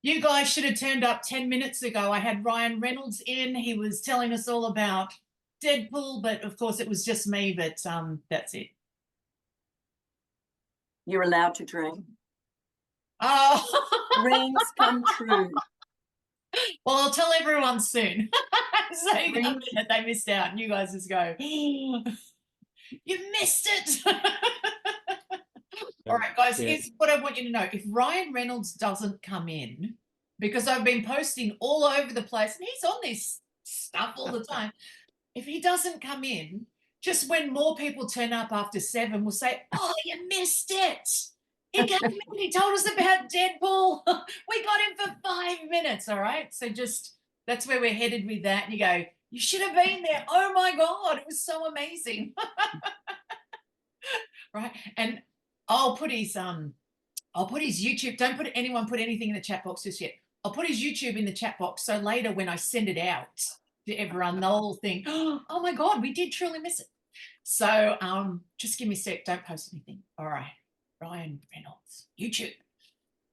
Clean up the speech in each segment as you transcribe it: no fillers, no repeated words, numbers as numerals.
You guys should have turned up 10 minutes ago. I had Ryan Reynolds in. He was telling us all about Deadpool, but of course it was just me, but that's it. You're allowed to dream. Oh, Dreams come true. well, I'll tell everyone soon. So Dreams- that they missed out, and you guys just go, you missed it. All right, guys, here's what I want you to know. If Ryan Reynolds doesn't come in, because I've been posting all over the place, and he's on this stuff all the time. If he doesn't come in, just when more people turn up after 7, we'll say, oh, you missed it. He came in, he told us about Deadpool. We got him for 5 minutes, all right? So just, that's where we're headed with that. And you go, you should have been there. Oh my God, it was so amazing. Right? And I'll put his YouTube. Don't put anything in the chat box just yet. I'll put his YouTube in the chat box. So later when I send it out to everyone, they'll all think, oh my God, we did truly miss it. So just give me a sec. Don't post anything. All right. Ryan Reynolds, YouTube.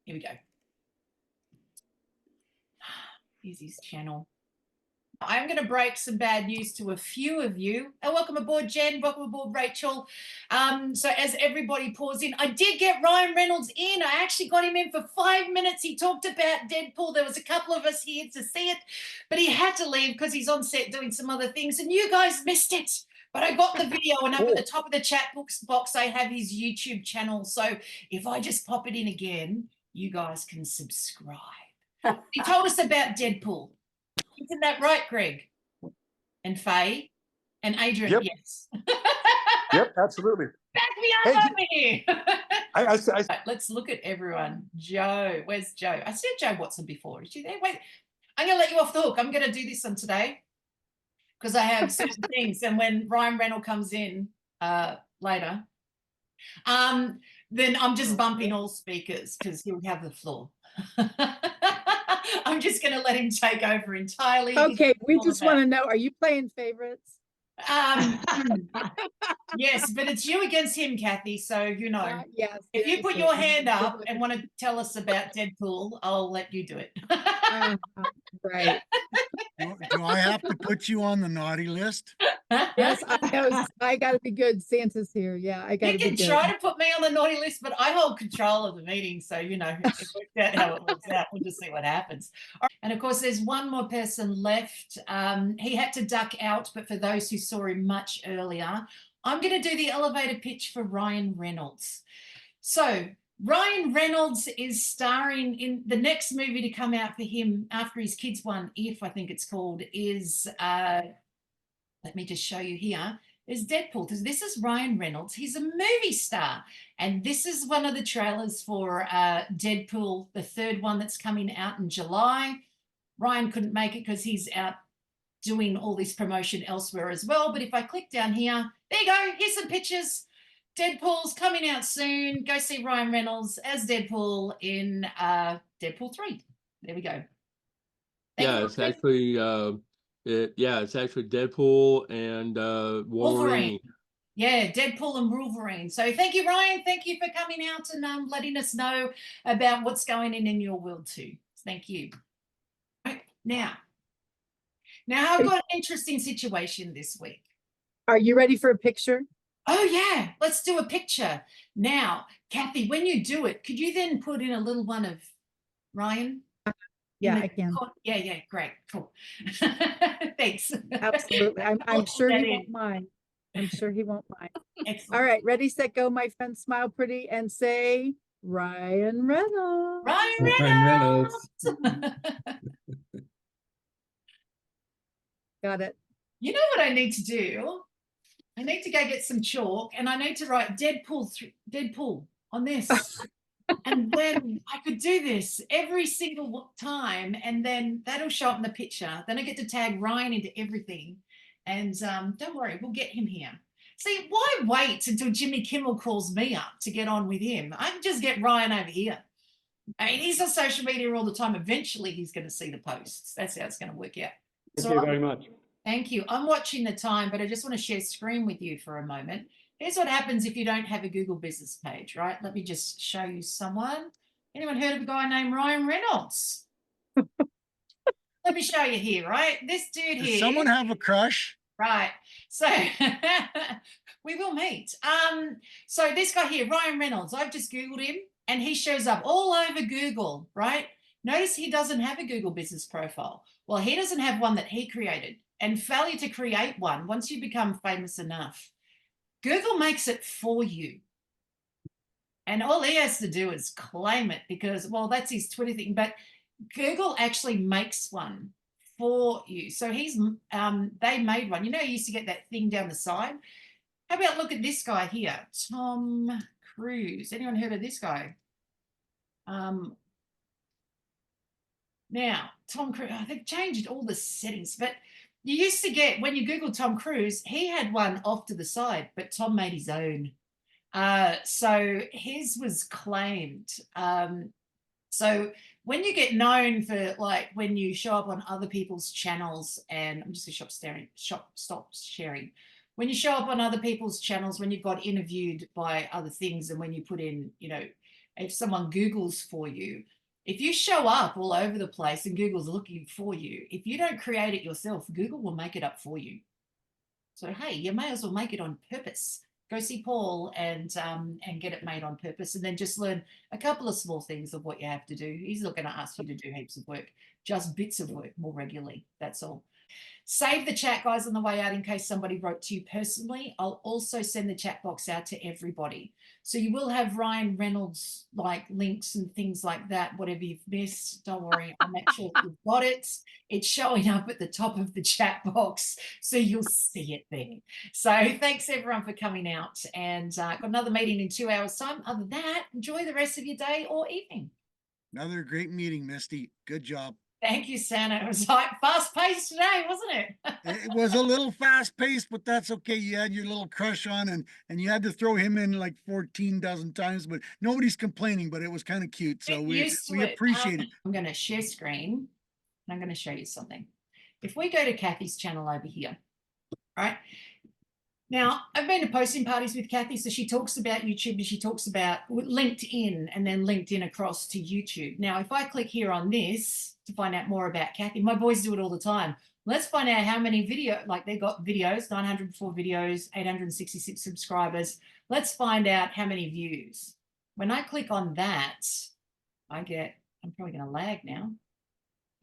Here we go. Here's his channel. I'm going to break some bad news to a few of you. Oh, welcome aboard, Jen. Welcome aboard, Rachel. So as everybody pours in, I did get Ryan Reynolds in. I actually got him in for 5 minutes. He talked about Deadpool. There was a couple of us here to see it, but he had to leave because he's on set doing some other things, and you guys missed it. But I got the video, and up at the top of the chat box, I have his YouTube channel. So if I just pop it in again, you guys can subscribe. He told us about Deadpool. Isn't that right, Greg? And Faye? And Adrian, Yep. yes. Yep, absolutely. Back me up over here. I Let's look at everyone. Joe, where's Joe? I said Joe Watson before. Is she there? Wait, I'm going to let you off the hook. I'm going to do this one today because I have certain things. And when Ryan Reynolds comes in later, then I'm just bumping all speakers because he'll have the floor. I'm just going to let him take over entirely. Okay, we just want to know, are you playing favorites? Yes, but it's you against him, Kathy. So, you know, yes. if you put your hand up and want to tell us about Deadpool, I'll let you do it. Right. Do I have to put you on the naughty list? Yes, I got to be good. Santa's here. Yeah, I got to You be can good. try to put me on the naughty list, but I hold control of the meeting. So, you know, it works out how it works out. We'll just see what happens. And of course, there's one more person left. He had to duck out, but for those who saw him much earlier, I'm going to do the elevator pitch for Ryan Reynolds. So Ryan Reynolds is starring in the next movie to come out for him after his kids one, If I think it's called, is, let me just show you here, is Deadpool. This is Ryan Reynolds. He's a movie star. And this is one of the trailers for Deadpool, the third one that's coming out in July. Ryan couldn't make it because he's out doing all this promotion elsewhere as well. But if I click down here, there you go. Here's some pictures. Deadpool's coming out soon. Go see Ryan Reynolds as Deadpool in Deadpool 3. There we go. It's actually it's actually Deadpool and Wolverine. Yeah, Deadpool and Wolverine. So thank you, Ryan. Thank you for coming out and letting us know about what's going in your world too. Thank you. Right, now I've got an interesting situation this week. Are you ready for a picture? Oh, yeah. Let's do a picture. Now, Kathy, when you do it, could you then put in a little one of Ryan? Yeah, I can. Yeah, great. Cool. Thanks. Absolutely. I'm sure he won't mind. I'm sure he won't mind. Excellent. All right, ready, set, go. My friend, smile pretty and say, Ryan Reynolds. Ryan Reynolds. Got it. You know what I need to do? I need to go get some chalk and I need to write Deadpool on this. And then I could do this every single time and then that'll show up in the picture. Then I get to tag Ryan into everything. And don't worry, we'll get him here. See, why wait until Jimmy Kimmel calls me up to get on with him? I can just get Ryan over here. I mean, he's on social media all the time. Eventually, he's going to see the posts. That's how it's going to work out. Thank you very much. Thank you. I'm watching the time, but I just want to share screen with you for a moment. Here's what happens if you don't have a Google business page, right? Let me just show you someone. Anyone heard of a guy named Ryan Reynolds? Let me show you here, right? This dude Does here. someone have a crush? Right. So we will meet. So this guy here, Ryan Reynolds, I've just Googled him and he shows up all over Google, right? Notice he doesn't have a Google business profile. Well, he doesn't have one that he created. And failure to create one, once you become famous enough, Google makes it for you. And all he has to do is claim it because, well, that's his Twitter thing. But Google actually makes one for you. So they made one. You know, you used to get that thing down the side. How about look at this guy here, Tom Cruise. Anyone heard of this guy? Now, Tom Cruise, they've changed all the settings, but you used to get, when you Google Tom Cruise, he had one off to the side, but Tom made his own. So his was claimed. So when you get known for, like, when you show up on other people's channels, and I'm just gonna stop sharing. When you show up on other people's channels, when you've got interviewed by other things, and when you put in, you know, if someone Googles for you, if you show up all over the place and Google's looking for you, if you don't create it yourself, Google will make it up for you. So, hey, you may as well make it on purpose. Go see Paul and get it made on purpose, and then just learn a couple of small things of what you have to do. He's not going to ask you to do heaps of work, just bits of work more regularly. That's all. Save the chat, guys, on the way out in case somebody wrote to you personally. I'll also send the chat box out to everybody. So you will have Ryan Reynolds like links and things like that. Whatever you've missed, don't worry. I'll make sure that you've got it. It's showing up at the top of the chat box, so you'll see it there. So thanks everyone for coming out, and got another meeting in 2 hours time. Other than that, enjoy the rest of your day or evening. Another great meeting, Misty. Good job. Thank you, Santa. It was like fast paced today, wasn't it? It was a little fast paced, but that's okay. You had your little crush on, and you had to throw him in like 14 dozen times, but nobody's complaining, but it was kind of cute. So Get we used to it. appreciate it. I'm going to share screen. And I'm going to show you something. If we go to Kathy's channel over here, right? Now, I've been to posting parties with Kathy, so she talks about YouTube and she talks about LinkedIn and then LinkedIn across to YouTube. Now, if I click here on this to find out more about Kathy, my boys do it all the time. Let's find out how many they got videos, 904 videos, 866 subscribers. Let's find out how many views. When I click on that, I'm probably going to lag now.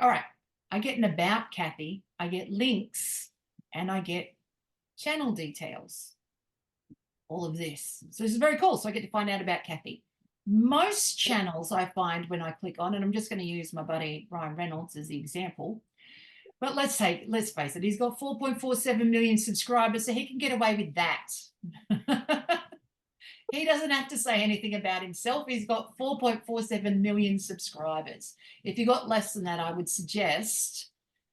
All right. I get an about Kathy, I get links, and I get channel details. All of this. So this is very cool. So I get to find out about Kathy. Most channels I find when I click on, and I'm just going to use my buddy Ryan Reynolds as the example. But let's face it, he's got 4.47 million subscribers, so he can get away with that. He doesn't have to say anything about himself. He's got 4.47 million subscribers. If you got less than that, I would suggest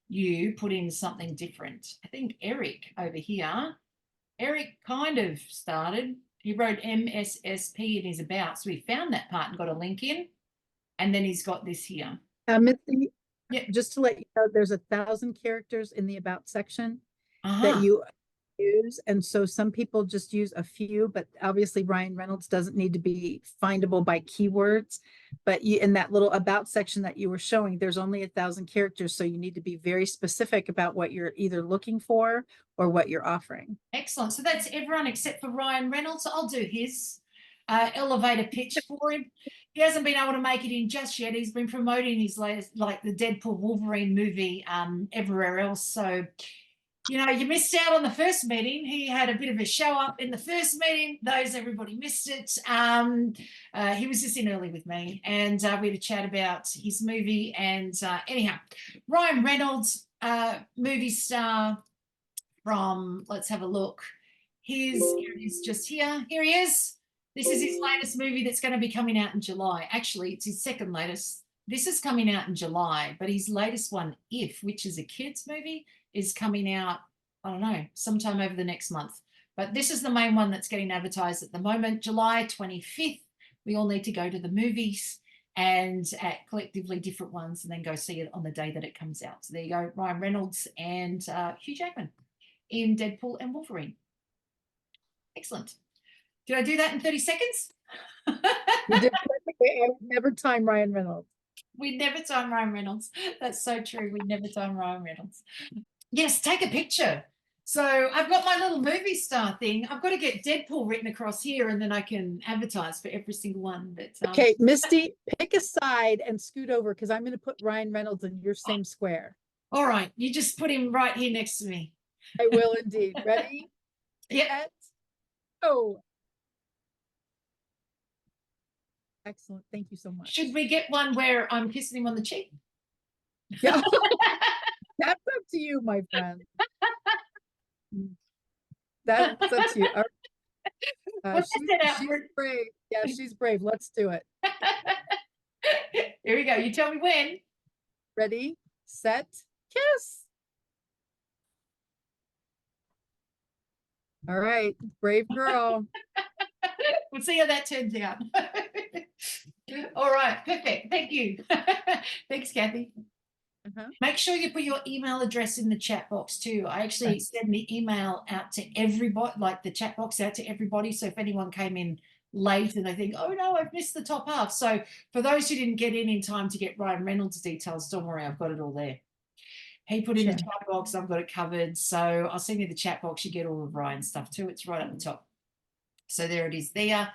you put in something different. I think Eric over here, Eric kind of started. He wrote MSSP in his about, so he found that part and got a link in. And then he's got this here. Misty, Yeah. just to let you know, there's 1,000 characters in the about section that Uh-huh. you use, and so some people just use a few, but obviously Ryan Reynolds doesn't need to be findable by keywords. But in that little about section that you were showing, there's only 1,000 characters, so you need to be very specific about what you're either looking for or what you're offering. Excellent. So that's everyone except for Ryan Reynolds. I'll do his elevator pitch for him. He hasn't been able to make it in just yet. He's been promoting his latest, like the Deadpool Wolverine movie everywhere else. So, you know, you missed out on the first meeting. He had a bit of a show up in the first meeting. Everybody missed it. He was just in early with me, and we had a chat about his movie. And anyhow, Ryan Reynolds, movie star from, let's have a look. Here it is, just here. Here he is. This is his latest movie that's going to be coming out in July. Actually, it's his second latest. This is coming out in July, but his latest one, If, which is a kids movie, is coming out, I don't know, sometime over the next month. But this is the main one that's getting advertised at the moment, July 25th. We all need to go to the movies and at collectively different ones and then go see it on the day that it comes out. So there you go, Ryan Reynolds and Hugh Jackman in Deadpool and Wolverine. Excellent. Did I do that in 30 seconds? You did perfectly. I would never time Ryan Reynolds. We never time Ryan Reynolds. That's so true. We never time Ryan Reynolds. Yes, take a picture. So I've got my little movie star thing. I've got to get Deadpool written across here, and then I can advertise for every single one. But Okay, Misty, pick a side and scoot over because I'm going to put Ryan Reynolds in your same square. all right, you just put him right here next to me. I will indeed. Ready? Yep. Set, go. Excellent. Thank you so much. Should we get one where I'm kissing him on the cheek? Yeah. That's up to you, my friend. That's up to you. All right. Let's set it out She's for- brave. Yeah, she's brave. Let's do it. Here we go. You tell me when. Ready, set, kiss. All right, brave girl. We'll see how that turns out. All right, perfect. Thank you. Thanks, Kathy. Uh-huh. Make sure you put your email address in the chat box too. I actually send the email out to everybody, like the chat box out to everybody. So if anyone came in late and they think, oh no, I've missed the top half. So for those who didn't get in time to get Ryan Reynolds' details, don't worry, I've got it all there. He put in the Sure. chat box, I've got it covered. So I'll send you the chat box. You get all of Ryan's stuff too. It's right at the top. So there it is there.